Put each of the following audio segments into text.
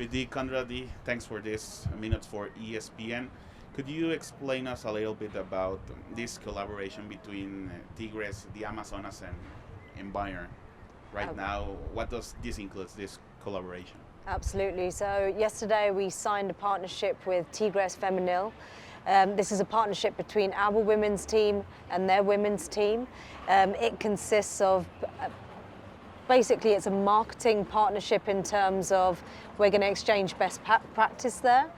Dee Kundra, Dee, thanks for this minutes for ESPN. Could you explain us a little bit about this collaboration between Tigres, the Amazonas, and Bayern right now? What does this include, this collaboration? Absolutely. So yesterday we signed a partnership with Tigres femenil. This is a partnership between our women's team and their women's team. It consists of basically, it's a marketing partnership in terms of we're going to exchange best practice there.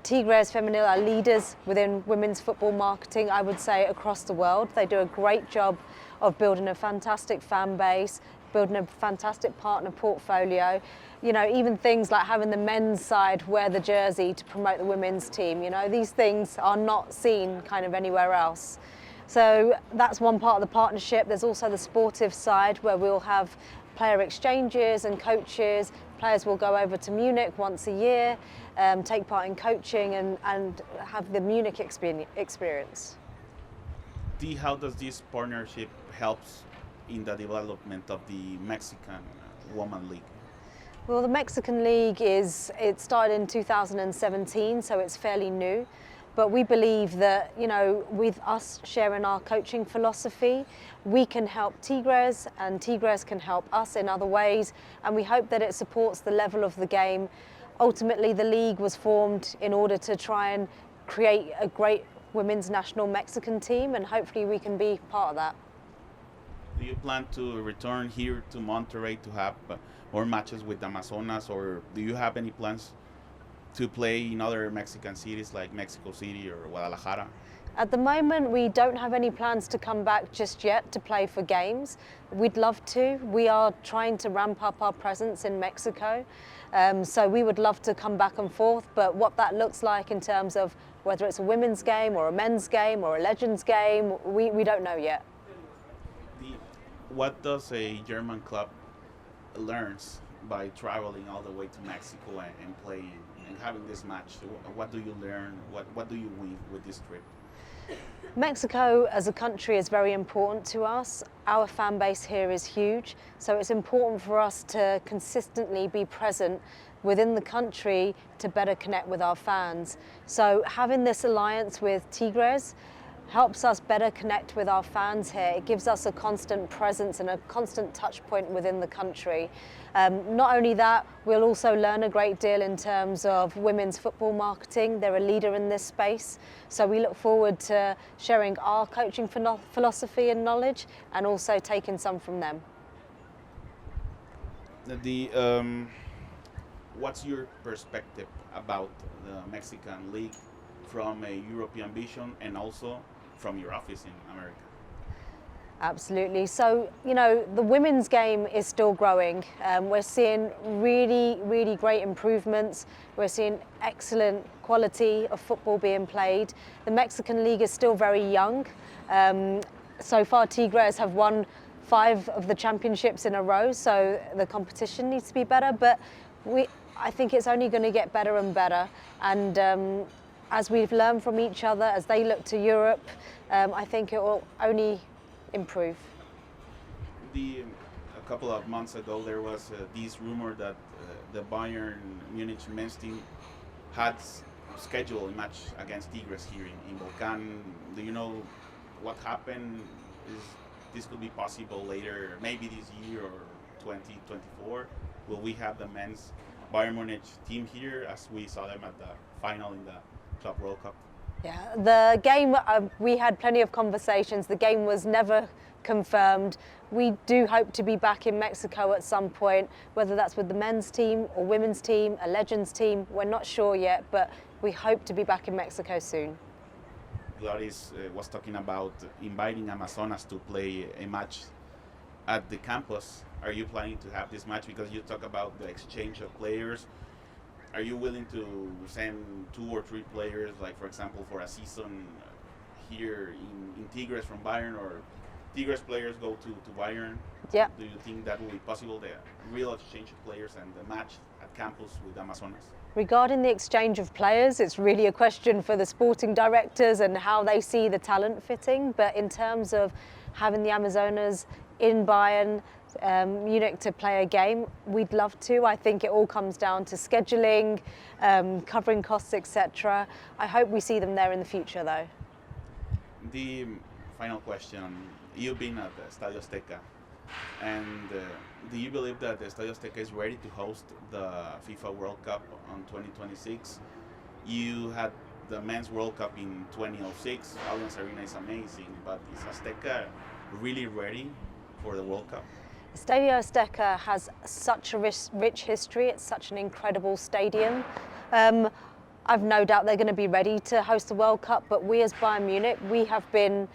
Tigres femenil are leaders within women's football marketing, I would say, across the world. They do a great job of building a fantastic fan base, building a fantastic partner portfolio. You know, even things like having the men's side wear the jersey to promote the women's team. You know, these things are not seen kind of anywhere else. So that's one part of the partnership. There's also the sportive side where we'll have player exchanges and coaches. Players will go over to Munich once a year, take part in coaching and have the Munich experience. Dee, how does this partnership helps in the development of the Mexican Women League? Well, the Mexican League it started in 2017, so it's fairly new. But we believe that, you know, with us sharing our coaching philosophy, we can help Tigres and Tigres can help us in other ways. And we hope that it supports the level of the game. Ultimately, the league was formed in order to try and create a great women's national Mexican team, and hopefully we can be part of that. Do you plan to return here to Monterrey to have more matches with Amazonas, or do you have any plans to play in other Mexican cities like Mexico City or Guadalajara? At the moment, we don't have any plans to come back just yet to play for games. We'd love to. We are trying to ramp up our presence in Mexico. So we would love to come back and forth, but what that looks like in terms of whether it's a women's game or a men's game or a Legends game, we don't know yet. What does a German club learns by traveling all the way to Mexico and playing and having this match? What do you learn? What do you win with this trip? Mexico as a country is very important to us. Our fan base here is huge, so it's important for us to consistently be present within the country to better connect with our fans. So having this alliance with Tigres helps us better connect with our fans here. It gives us a constant presence and a constant touch point within the country. Not only that, we'll also learn a great deal in terms of women's football marketing. They're a leader in this space. So we look forward to sharing our coaching philosophy and knowledge and also taking some from them. What's your perspective about the Mexican League from a European vision and also from your office in America? Absolutely. So, you know, the women's game is still growing. We're seeing really, really great improvements. We're seeing excellent quality of football being played. The Mexican League is still very young. So far, Tigres have won 5 of the championships in a row, so the competition needs to be better. But I think it's only going to get better and better. And as we've learned from each other, as they look to Europe, I think it will only improve. A couple of months ago, there was this rumor that the Bayern Munich men's team had scheduled a match against Tigres here in Volcan. Do you know what happened? This could be possible later, maybe this year or 2024? Will we have the men's Bayern Munich team here as we saw them at the final in the Club World Cup? Yeah, the game, we had plenty of conversations. The game was never confirmed. We do hope to be back in Mexico at some point, whether that's with the men's team or women's team, a Legends team. We're not sure yet, but we hope to be back in Mexico soon. Gladys was talking about inviting Amazonas to play a match at the campus. Are you planning to have this match? Because you talk about the exchange of players. Are you willing to send 2 or 3 players, like for example, for a season here in Tigres from Bayern, or Tigres players go to Bayern? Yeah. Do you think that will be possible, the real exchange of players and the match at campus with Amazonas? Regarding the exchange of players, it's really a question for the sporting directors and how they see the talent fitting. But in terms of having the Amazonas in Bayern, Munich to play a game. We'd love to. I think it all comes down to scheduling, covering costs, etc. I hope we see them there in the future, though. The final question: you've been at the Estadio Azteca, and do you believe that the Estadio Azteca is ready to host the FIFA World Cup on 2026? You had the Men's World Cup in 2006. Allianz Arena is amazing, but is Azteca really ready for the World Cup? Estadio Azteca has such a rich history. It's such an incredible stadium. I've no doubt they're going to be ready to host the World Cup, but we as Bayern Munich, we have been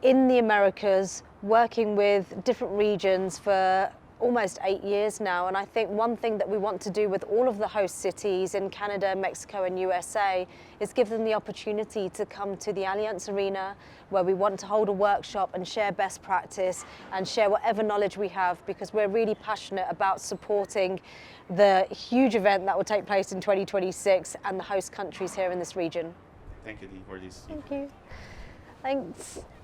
in the Americas working with different regions for almost 8 years now, and I think one thing that we want to do with all of the host cities in Canada, Mexico and USA is give them the opportunity to come to the Allianz Arena, where we want to hold a workshop and share best practice and share whatever knowledge we have, because we're really passionate about supporting the huge event that will take place in 2026 and the host countries here in this region. Thank you, Dee, for this. Thank you. Thanks.